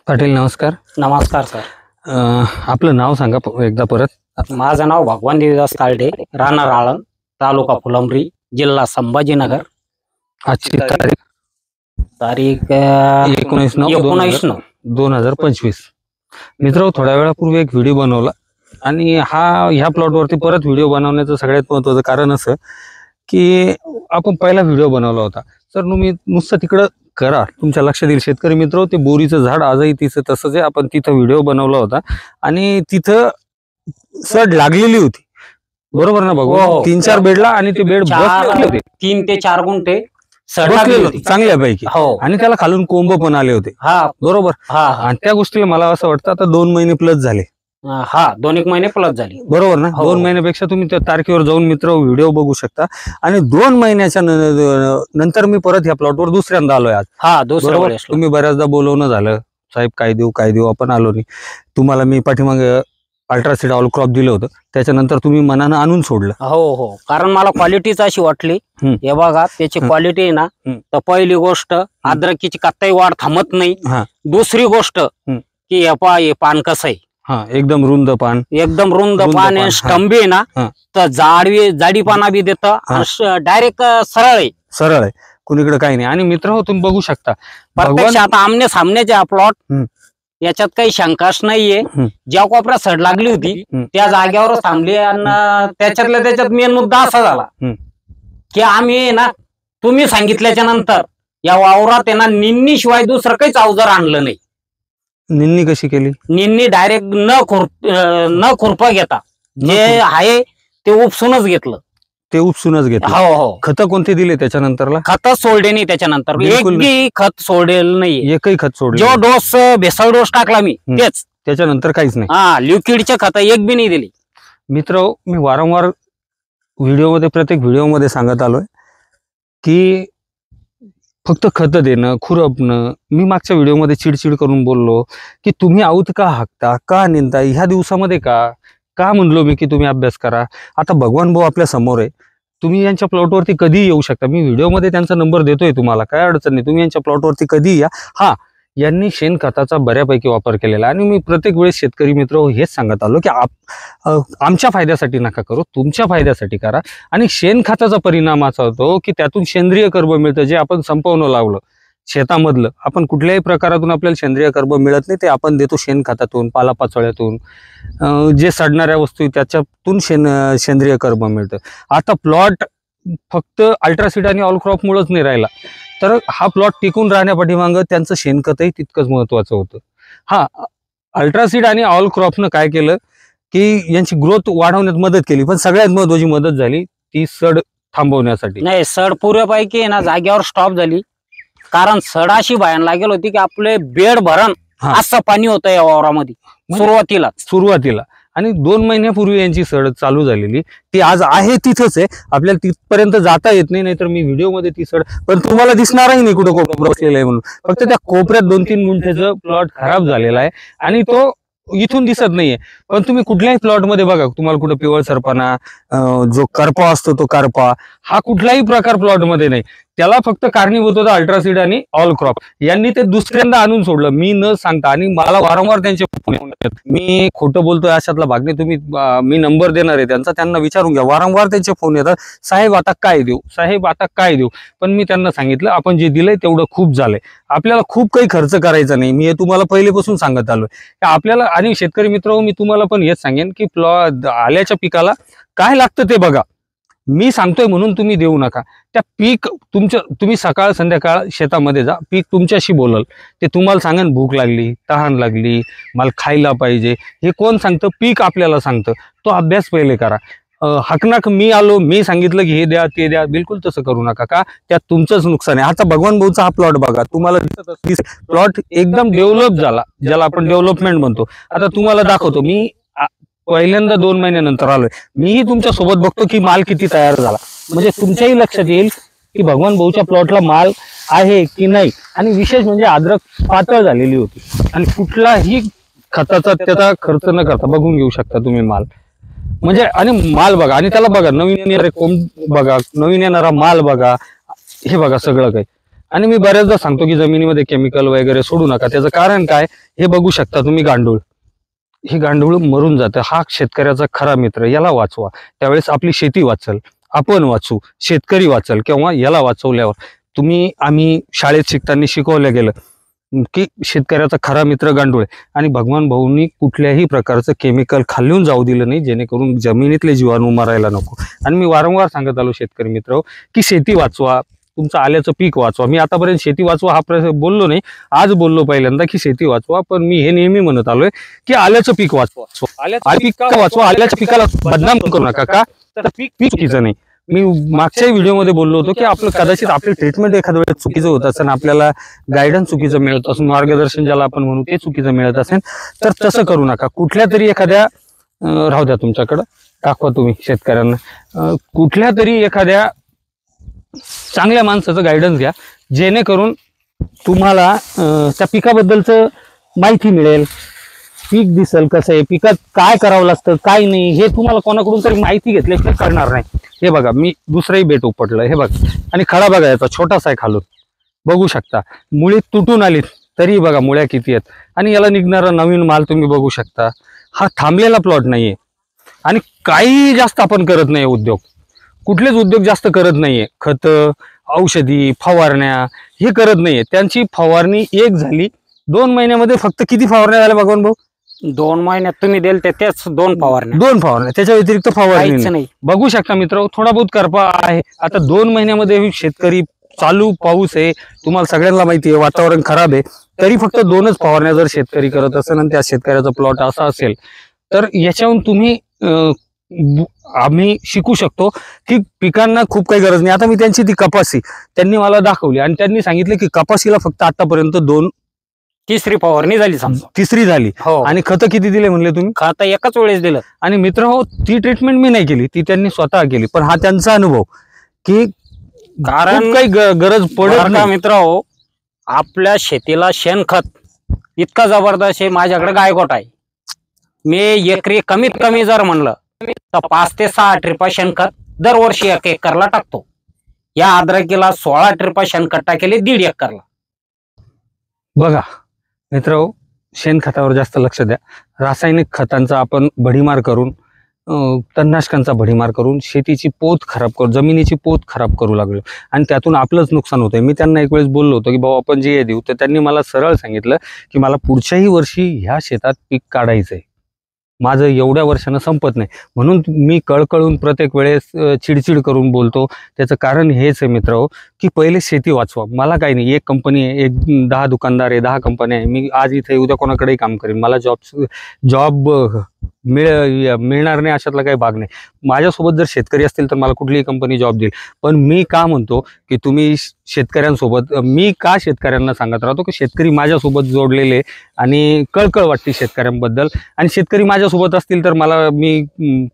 पाटील नमस्कार. नमस्कार सर. आपलं नाव सांगा एकदा परत. माझं नाव भगवान देवीदास तालडे, राहणार आळंद, तालुका फुलंब्री, जिल्हा संभाजीनगर. आजची तारीख 19/9/2025. मित्र, थोड्या वेळापूर्वी एक व्हिडिओ बनवला आणि ह्या प्लॉटवरती परत व्हिडिओ बनवण्याचं सगळ्यात महत्त्वाचं कारण असं की आपण पहिला व्हिडिओ बनवला होता. तर तुम्ही नुसतं तिकडं करा, तुमच्या लक्षात येईल शेतकरी मित्र, ते बोरीचं झाड आजही तिचं तसंच आहे. आपण तिथं व्हिडिओ बनवला होता आणि तिथं सड लागलेली होती, बरोबर ना बघू? 3-4 बेडला आणि ते बेड 3 ते 4 गुंठे चांगल्यापैकी, आणि त्याला खालून कोंब पण आले होते. बरोबर. आणि त्या गोष्टीला मला असं वाटतं आता 2 महिने प्लस झाले. 2-1 महिने प्लस झाले, बरोबर ना? 2 महिन्यापेक्षा तुम्ही त्या तारखेवर जाऊन मित्र व्हिडिओ बघू शकता. आणि 2 महिन्याच्या नंतर मी परत ह्या प्लॉटवर दुसऱ्यांदा आलोय आज. बरोबर. तुम्ही बऱ्याचदा बोलवणं झालं, साहेब काय देऊ, आपण आलो नाही. तुम्हाला मी पाठीमागे अल्ट्रासीड ऑल क्रॉप दिलं होतं, त्याच्यानंतर तुम्ही मनानं आणून सोडलं. हो, कारण मला क्वालिटीच अशी वाटली. हे बघा, त्याची क्वालिटी आहे ना, तर पहिली गोष्ट अद्रकीची कत्ताई वाढ थांबत नाही. दुसरी गोष्ट की हे पान कसं आहे, एकदम रुंद पान, आणि स्टंब आहे ना, तर जाडी पाना बी देतं, डायरेक्ट सरळ आहे, कुणीकडे काही नाही. आणि मित्र हो, तुम्ही बघू शकता प्रत्यक्ष आता आमने सामनेचे प्लॉट, याच्यात काही शंकाच नाहीये. ज्या कोपऱ्यात सड लागली होती त्या जागेवरच थांबली. आणि त्याच्यात मेन मुद्दा असा झाला की आम्ही ना, तुम्ही सांगितल्याच्या नंतर या वावरात ना निन्नी शिवाय दुसरं काहीच अवजार आणलं नाही. निन्नी कशी केली? निन्नी डायरेक्ट न खुरपा घेता जे आहे ते उपसूनच घेतलं. हो. खत कोणते दिले त्याच्यानंतरला? खत सोडले नाही त्याच्यानंतर, एकही खत सोडेल नाही, एकही खत सोडले. जो डोस भेसळ डोस टाकला मी तेच, त्याच्यानंतर काहीच नाही. लिक्विडचे खत एक बी नाही दिली. मित्र, मी वारंवार प्रत्येक व्हिडिओमध्ये सांगत आलोय की फक्त खत देणं, खुरपणं. मी मागच्या व्हिडिओमध्ये चिडचिड करून बोललो की तुम्ही आऊत का हाकता, का निंदता ह्या दिवसामध्ये, का म्हणलो मी की तुम्ही अभ्यास करा. आता भगवान भाऊ आपल्या समोर आहे, तुम्ही यांच्या प्लॉटवरती कधी येऊ शकता. मी व्हिडिओमध्ये त्यांचा नंबर देतोय तुम्हाला, काय अडचण नाही, तुम्ही यांच्या प्लॉटवरती कधी या. यांनी शेणखताचा बऱ्यापैकी वापर केलेला. आणि मी प्रत्येक वेळेस शेतकरी मित्र हेच सांगत आलो की आमच्या फायद्यासाठी नका करू, तुमच्या फायद्यासाठी करा. आणि शेणखताचा परिणाम असा होतो की त्यातून सेंद्रिय कर्ब मिळतं, जे आपण संपवणं लावलं शेतामधलं. आपण कुठल्याही प्रकारातून आपल्याला सेंद्रिय कर्ब मिळत नाही, ते आपण देतो शेणखतातून, पालापाचोळ्यातून, जे सडणाऱ्या वस्तू त्याच्यातून सेंद्रिय कर्ब मिळतं. आता प्लॉट फक्त अल्ट्रासीड आणि ऑल क्रॉप मुळेच नाही राहिला, तर हा प्लॉट टिकून राहण्यापाठीमागं त्यांचं शेणखतही तितकंच महत्वाचं होतं. अल्ट्रासीड आणि ऑल क्रॉपनं काय केलं की यांची ग्रोथ वाढवण्यात मदत केली, पण सगळ्यात महत्वाची मदत झाली ती सड थांबवण्यासाठी. नाही, सड पुऱ्यापैकी ना जागेवर स्टॉप झाली. कारण सड अशी भयान लागेल होती की आपले बेड भरण असं पाणी होतं या वावरामध्ये सुरुवातीला. आणि 2 महिन्यापूर्वी यांची सड चालू झालेली, ती आज आहे तिथंच आहे. आपल्याला तिथपर्यंत जाता येत नाही, नाहीतर मी व्हिडिओमध्ये ती सड, पण तुम्हाला दिसणारही नाही कुठं कोपरा बसलेला आहे म्हणून. फक्त त्या कोपऱ्यात 2-3 गुंठ्याचं प्लॉट खराब झालेला आहे आणि तो इथून दिसत नाहीये. पण तुम्ही कुठल्याही प्लॉटमध्ये बघा, तुम्हाला कुठं पिवळसरपणा, जो करपा असतो तो करपा, हा कुठलाही प्रकार प्लॉटमध्ये नाही. त्याला फक्त कारणीभूत होता अल्ट्रासीड आणि ऑल क्रॉप. यांनी ते दुसऱ्यांदा आणून सोडलं मी न सांगता. आणि मला वारंवार त्यांचे फोन येतात, मी खोटं बोलतोय अशातला भाग नाही. तुम्ही मी नंबर देणार आहे त्यांचा, त्यांना विचारून घ्या. वारंवार त्यांचे फोन येतात, साहेब आता काय देऊ. पण मी त्यांना सांगितलं, आपण जे दिलंय तेवढं खूप झालंय, आपल्याला खूप काही खर्च करायचा नाही. मी हे तुम्हाला पहिलेपासून सांगत आलोय आपल्याला. आणि शेतकरी मित्र, मी तुम्हाला पण हेच सांगेन की आल्याच्या पिकाला काय लागतं ते बघा. मी सांगतोय म्हणून तुम्ही देऊ नका. त्या पीक तुम्ही सकाळ संध्याकाळ शेतामध्ये जा, पीक तुमच्याशी बोलल. ते तुम्हाला सांगेन भूक लागली, तहान लागली, मला खायला पाहिजे. हे कोण सांगतं? पीक आपल्याला सांगतं. तो अभ्यास पहिले करा. हकनाक मी आलो, मी सांगितलं की हे द्या ते द्या, बिलकुल तसं करू नका. का त्यात तुमचंच नुकसान आहे. आता भगवान भाऊचा हा प्लॉट बघा, तुम्हाला प्लॉट एकदम डेव्हलप झाला, ज्याला आपण डेव्हलपमेंट म्हणतो. आता तुम्हाला दाखवतो. मी पहिल्यांदा 2 महिन्यानंतर आलोय, मीही तुमच्या सोबत बघतो की माल किती तयार झाला. म्हणजे तुमच्याही लक्षात येईल की भगवान भाऊच्या प्लॉटला माल आहे की नाही. आणि विशेष म्हणजे अद्रक पातळ झालेली होती आणि कुठलाही खताचा त्याचा खर्च न करता बघून घेऊ शकता तुम्ही माल. म्हणजे आणि माल बघा, आणि त्याला बघा नवीन येणारे कोंब बघा, नवीन येणारा माल बघा, हे बघा सगळं काही. आणि मी बऱ्याचदा सांगतो की जमिनीमध्ये केमिकल वगैरे सोडू नका. त्याचं कारण काय हे बघू शकता तुम्ही. गांडूळ, हे गांडूळ मरून जातं. हा शेतकऱ्याचा खरा मित्र. याला वाचवा, त्यावेळेस आपली शेती वाचल, आपण वाचू, शेतकरी वाचल. किंवा याला वाचवल्यावर आम्ही शाळेत शिकताना शिकवलं गेलं की शेतकऱ्याचा खरा मित्र गांडूळ आहे. आणि भगवान भाऊंनी कुठल्याही प्रकारचं केमिकल खाल्लून जाऊ दिलं नाही, जेणेकरून जमिनीतले जीवाणू मरायला नको. आणि मी वारंवार सांगत आलो शेतकरी मित्र की शेती वाचवा, तुमचं आल्याचं पीक वाचवा. मी आतापर्यंत शेती वाचवा हा बोललो नाही, आज बोललो पहिल्यांदा की शेती वाचवा. पण मी हे नेहमी म्हणत आलोय की आल्याचं पीक वाचवा. आल्याचं पीक का वाचवा? आल्याच्या पिकाला बदनाम करू नका. का तर पीक चुकीचं नाही. मी मागच्या व्हिडिओमध्ये बोललो होतो की आपलं कदाचित आपली ट्रीटमेंट एखाद्या वेळेस चुकीचं होत असेल, आपल्याला गायडन्स चुकीचं मिळत असेल, मार्गदर्शन ज्याला आपण म्हणू ते चुकीचं मिळत असेल, तर तसं करू नका. कुठल्या तरी एखाद्या राहू द्या तुमच्याकडं, दाखवा तुम्ही शेतकऱ्यांना, कुठल्या तरी एखाद्या चांगल्या माणसाचं गायडन्स घ्या, जेणेकरून तुम्हाला त्या पिकाबद्दलचं माहिती मिळेल. पीक दिसेल कसं आहे, पिकात काय करावं लागतं काय नाही, हे तुम्हाला कोणाकडून तरी माहिती घेतल्याशिवाय करणार नाही. हे बघा, मी दुसरंही बेट उपटलं, हे बघा. आणि खडा बघा, याचा छोटासा आहे खालून, बघू शकता. मुळी तुटून आलीत तरी बघा मुळ्या किती आहेत. आणि याला निघणारा नवीन माल तुम्ही बघू शकता. हा थांबलेला प्लॉट नाहीये. आणि काही जास्त आपण करत नाही उद्योग, कुठलेच उद्योग जास्त करत नाहीये. खत, औषधी, फवारण्या हे करत नाहीये. त्यांची फवारणी एक झाली 2 महिन्यामध्ये. फक्त किती फवारण्या झाल्या भगवान भाऊ? 2 महिन्यात तुम्ही देल तेच 2 फवारण्या. 2 फवारण्या, त्याच्या व्यतिरिक्त फवारणी नाही. बघू शकता मित्र, थोडा बहुत करपा आहे. आता 2 महिन्यामध्ये शेतकरी, चालू पाऊस आहे, तुम्हाला सगळ्यांना माहिती आहे, वातावरण खराब आहे, तरी फक्त 2च फवारण्या जर शेतकरी करत असेल आणि त्या शेतकऱ्याचा प्लॉट असा असेल, तर याच्याहून तुम्ही आम्ही शिकू शकतो की पिकांना खूप काही गरज नाही. आता मी त्यांची ती कपासी त्यांनी मला दाखवली आणि त्यांनी सांगितलं की कपाशीला फक्त आतापर्यंत 3री फवारणी झाली, समजा 3री झाली. आणि खत किती दिले म्हणले तुम्ही? खत एकाच वेळेस दिलं. आणि मित्र हो, ती ट्रीटमेंट मी नाही केली, ती त्यांनी स्वतः केली. पण हा त्यांचा अनुभव की कारण काही गरज पडत नाही. मित्र हो, आपल्या शेतीला शेणखत इतका जबरदस्त आहे. माझ्याकडे गायगोट आहे. मी एकरी कमीत कमी जर म्हणलं तर 5 ते 6 ट्रिपा शेणखत दरवर्षी 1 एकरला टाकतो. या अद्रकीला 16 ट्रिपा शेणखत टाकेले 1.5 एकरला. बघा मित्र, शेणखतावर जास्त लक्ष द्या. रासायनिक खतांचा आपण भडीमार करून, तणनाशकांचा भडीमार करून शेतीची पोत खराब करू, जमिनीची पोत खराब करू लागलो आणि त्यातून आपलंच नुकसान होतंय. मी त्यांना एक वेळेस बोललो होतो की भाऊ आपण जे देऊ, तर त्यांनी मला सरळ सांगितलं की मला पुढच्याही वर्षी ह्या शेतात पीक काढायचंय, माझं एवढ्या वर्षानं संपत नाही. म्हणून मी कळकळून प्रत्येक वेळेस चिडचिड करून बोलतो. त्याचं कारण हेच आहे मित्र की पहिले शेती वाचवा. मला काही नाही, एक कंपनी आहे, 10 दुकानदार आहे, 10 कंपन्या आहे, मी आज इथे उद्या कोणाकडेही काम करेन, मला जॉब मिळणार नाही अशातला काही भाग नाही. माझ्यासोबत जर शेतकरी असतील तर मला कुठलीही कंपनी जॉब देईल. पण मी का म्हणतो की तुम्ही शेतकऱ्यांसोबत, मी का शेतकऱ्यांना सांगत राहतो की शेतकरी माझ्यासोबत जोडलेले आणि कळकळ वाटते शेतकऱ्यांबद्दल. आणि शेतकरी माझ्यासोबत असतील तर मी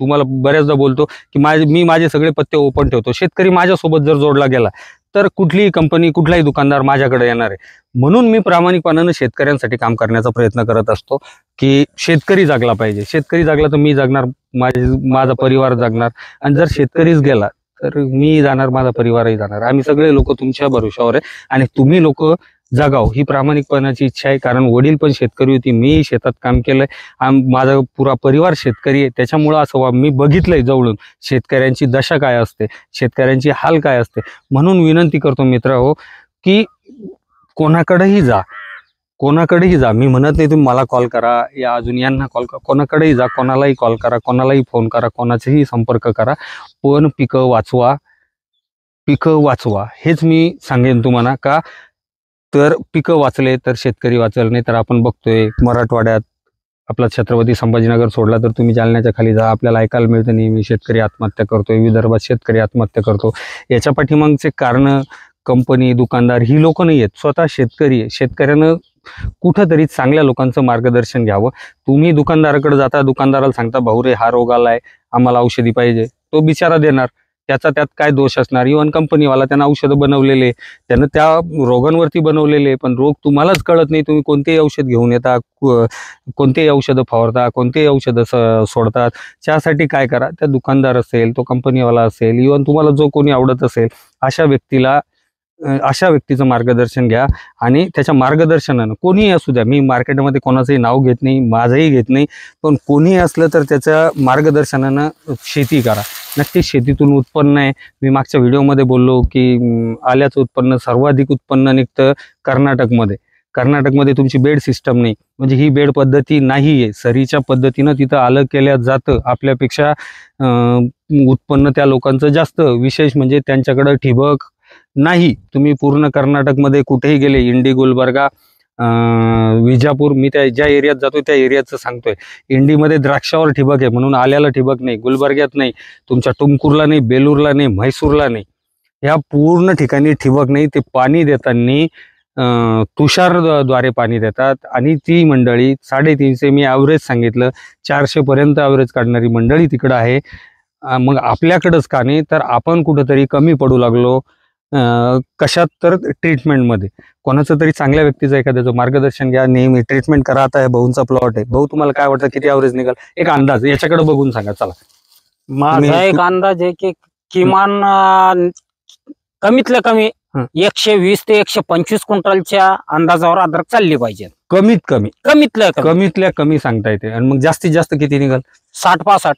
तुम्हाला बऱ्याचदा बोलतो की मी माझे सगळे पत्ते ओपन ठेवतो. शेतकरी माझ्यासोबत जर जोडला गेला तर कुठलीही कंपनी, कुठलाही दुकानदार माझ्याकडे येणार आहे. म्हणून मी प्रामाणिकपणाने शेतकऱ्यांसाठी काम करण्याचा प्रयत्न करत असतो की शेतकरी जगला पाहिजे. शेतकरी जगला तर मी जगणार, माझा परिवार जगणार. आणि जर शेतकरीच गेला तर मी जाणार, माझा परिवारही जाणार. आम्ही सगळे लोक तुमच्या भरोशावर आहे आणि तुम्ही लोक जगाव ही प्रामाणिकपणाची इच्छा आहे. कारण वडील पण शेतकरी होती, मी शेतात काम केलंय, माझा पुरा परिवार शेतकरी आहे. त्याच्यामुळं असं मी बघितलंय जवळून शेतकऱ्यांची दशा काय असते, शेतकऱ्यांची हाल काय असते. म्हणून विनंती करतो मित्र हो की कोणाकडेही जा, मी म्हणत नाही तुम्ही मला कॉल करा या अजून यांना कॉल करा, कोणाकडेही जा, कोणालाही कॉल करा, कोणालाही फोन करा, कोणाचाही संपर्क करा, पण पिकं वाचवा हेच मी सांगेन तुम्हाला. का तर पिकं वाचले तर शेतकरी वाचल. नाही तर आपण बघतोय मराठवाड्यात आपला छत्रपती संभाजीनगर सोडला तर तुम्ही जालन्याच्या खाली जा, आपल्याला ऐकायला मिळतं नेहमी शेतकरी आत्महत्या करतोय, विदर्भात शेतकरी आत्महत्या करतो. याच्या पाठीमागचे कारण कंपनी, दुकानदार ही लोक नाही आहेत, स्वतः शेतकरी आहे. शेतकऱ्यानं कुठंतरी चांगल्या लोकांचं मार्गदर्शन घ्यावं. तुम्ही दुकानदाराकडे जाता, दुकानदाराला सांगता भाऊ रे हा रोग आलाय, आम्हाला औषधी पाहिजे, तो बिचारा देणार, त्यात काय दोष असणार. इव्हन कंपनीवाला त्यांना औषधं बनवलेले, त्यानं त्या रोगांवरती बनवलेले, पण रोग तुम्हालाच कळत नाही. तुम्ही कोणतेही औषध घेऊन येता, कोणतेही औषधं फवारता, कोणतेही औषधं सोडतात. त्यासाठी काय करा, त्या दुकानदार असेल, तो कंपनीवाला असेल, इव्हन तुम्हाला जो कोणी आवडत असेल अशा व्यक्तीला अशा व्यक्तीचं मार्गदर्शन घ्या आणि त्याच्या मार्गदर्शनानं कोणीही असू द्या, मी मार्केटमध्ये कोणाचंही नाव घेत नाही, माझंही घेत नाही, पण कोणीही असलं तर त्याच्या मार्गदर्शनानं शेती करा. नक्कीच शेतीतून उत्पन्न आहे. मी मागच्या व्हिडिओमध्ये बोललो की आल्याचं उत्पन्न सर्वाधिक उत्पन्न निघतं कर्नाटकमध्ये तुमची बेड सिस्टम नाही, म्हणजे ही बेड पद्धती नाही आहे. सरीच्या पद्धतीनं तिथं आलं केलं जातं. आपल्यापेक्षा उत्पन्न त्या लोकांचं जास्त. विशेष म्हणजे त्यांच्याकडं ठिबक नाही. तुम्ही पूर्ण कर्नाटकमध्ये कुठेही गेले, इंडी, गुलबर्गा, विजापूर, मी त्या ज्या एरियात जातो त्या एरियाचं सांगतोय. इंडीमध्ये द्राक्षावर ठिबक आहे म्हणून आल्याला ठिबक नाही, गुलबर्ग्यात नाही, तुमच्या तुमकुरला नाही, बेलूरला नाही, म्हैसूरला नाही, ह्या पूर्ण ठिकाणी ठिबक नाही. ते पाणी देताना तुषारद्वारे पाणी देतात आणि ती मंडळी 350 मी ॲव्हरेज सांगितलं, 400 पर्यंत ॲव्हरेज काढणारी मंडळी तिकडं आहे. मग आपल्याकडंच का नाही, तर आपण कुठंतरी कमी पडू लागलो. कशात तर ट्रीटमेंटमध्ये. कोणाचं तरी चांगल्या व्यक्तीचं एखाद्याचं मार्गदर्शन घ्या, नेहमी ट्रीटमेंट करा. आता भाऊंचा प्लॉट आहे, भाऊ तुम्हाला काय वाटतं किती ॲव्हरेज निघाल, एक अंदाज याच्याकडे बघून सांगा. चला, माझा एक अंदाज आहे की किमान कमीतल्या कमी 120 ते 125 क्विंटलच्या अंदाजावर अद्रक चालली पाहिजे. कमीतल्या कमी सांगता येते. आणि मग जास्तीत जास्त किती निघाल? 60-65,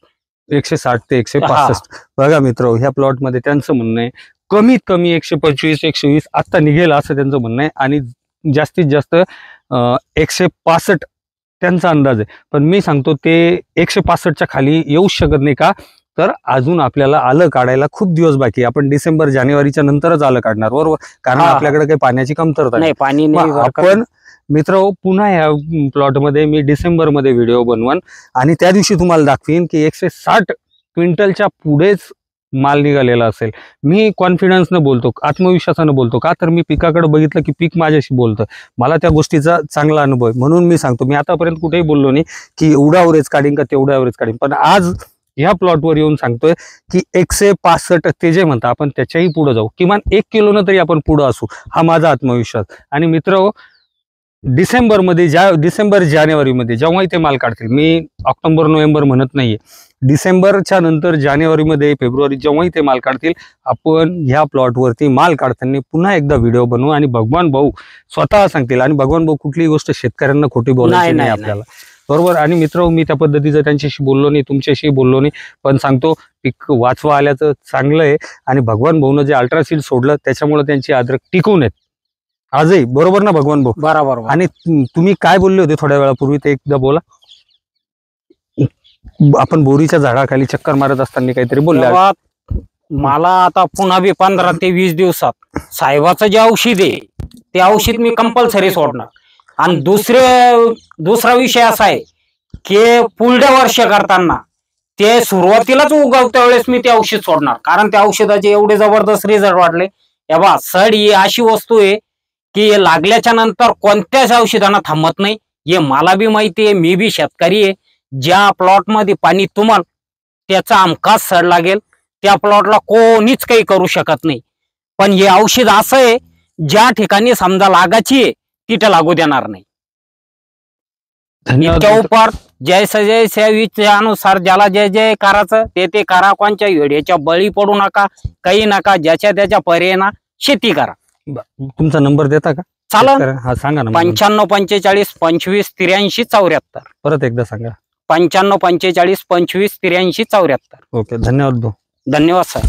160 ते 165. बघा मित्र, ह्या प्लॉटमध्ये त्यांचं म्हणणं आहे कमीत कमी 125-120 आत्ता निघेल असं त्यांचं म्हणणं आहे. आणि जास्तीत जास्त 165 त्यांचा अंदाज आहे. पण मी सांगतो ते 165च्या खाली येऊच शकत नाही. का तर अजून आपल्याला आलं काढायला खूप दिवस बाकी. आपण डिसेंबर जानेवारीच्या नंतरच आलं काढणार, बरोबर? कारण आपल्याकडे काही पाण्याची कमतरता नाही, पाणी नाही. आपण मित्र पुन्हा ह्या प्लॉटमध्ये मी डिसेंबरमध्ये व्हिडिओ बनवन आणि त्या दिवशी तुम्हाला दाखवीन की 160 क्विंटलच्या पुढेच माल निघालेला असेल. मी कॉन्फिडन्सनं बोलतो, आत्मविश्वासानं बोलतो. का तर मी पिकाकडे बघितलं की पीक माझ्याशी बोलतं. मला त्या गोष्टीचा चांगला अनुभव आहे म्हणून मी सांगतो. मी आतापर्यंत कुठेही बोललो नाही की एवढा ॲव्हरेज काढीन का तेवढा ॲव्हरेज काढीन, पण आज ह्या प्लॉटवर येऊन सांगतोय की 165 ते जे म्हणता आपण त्याच्याही पुढे जाऊ. किमान 1 किलोनं तरी आपण पुढं असू, हा माझा आत्मविश्वास. आणि मित्र, डिसेंबर जानेवारीमध्ये जेव्हाही ते माल काढतील, मी ऑक्टोबर नोव्हेंबर म्हणत नाहीये, डिसेंबरच्या नंतर जानेवारीमध्ये फेब्रुवारी जेव्हाही ते माल काढतील, आपण ह्या प्लॉटवरती माल काढताना पुन्हा एकदा व्हिडिओ बनवू आणि भगवान भाऊ स्वतः सांगतील. आणि भगवान भाऊ कुठलीही गोष्ट शेतकऱ्यांना खोटी बोलायची नाही आपल्याला, बरोबर? आणि मित्र, मी त्या पद्धतीचं त्यांच्याशी बोललो नाही, तुमच्याशी बोललो नाही, पण सांगतो पीक वाचवा आल्याचं चांगलं आहे. आणि भगवान भाऊनं जे अल्ट्रासीड सोडलं त्याच्यामुळे त्यांची अद्रक टिकून आहेत आजही, बरोबर ना भगवान भाऊ? बरोबर. आणि तुम्ही काय बोलले होते थोड्या वेळापूर्वी ते एकदा बोला. आपण बोरीच्या झाडाखाली चक्कर मारत असताना काहीतरी बोलले. मला आता पुन्हा बी 15 ते 20 दिवसात साहेबाचं जे औषध आहे ते औषध मी कंपल्सरी सोडणार. आणि दुसरा विषय असा आहे की पुढल्या वर्ष करताना ते सुरुवातीलाच उगवत्या वेळेस मी ते औषध सोडणार. कारण त्या औषधाचे एवढे जबरदस्त रिझल्ट वाटले. तेव्हा सड ही अशी वस्तू आहे की लागल्याच्या नंतर कोणत्याच औषधांना थांबत नाही. हे मला बी माहिती आहे, मी बी शेतकरी आहे. ज्या प्लॉटमध्ये पाणी तुम्हाला त्याचा हमखास सड लागेल त्या प्लॉटला कोणीच काही करू शकत नाही. पण हे औषध असं आहे ज्या ठिकाणी समजा लागायची आहे तिथे लागू देणार नाही. इतक्या उपर जैसा विचारानुसार ज्याला जे जे करायचं ते करा. कोणच्या वेड्याच्या बळी पडू नका, काही नका. ज्याच्या त्याच्या पर्यायना शेती करा. तुमचा नंबर देता का? चालेल, हा सांगा ना. 95 45 25 83 74. परत एकदा सांगा. 95 45 25 83 74. ओके, धन्यवाद भाऊ. धन्यवाद सर,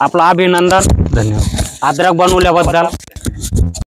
आपलं अभिनंदन. धन्यवाद अद्रक बनवल्याबद्दल.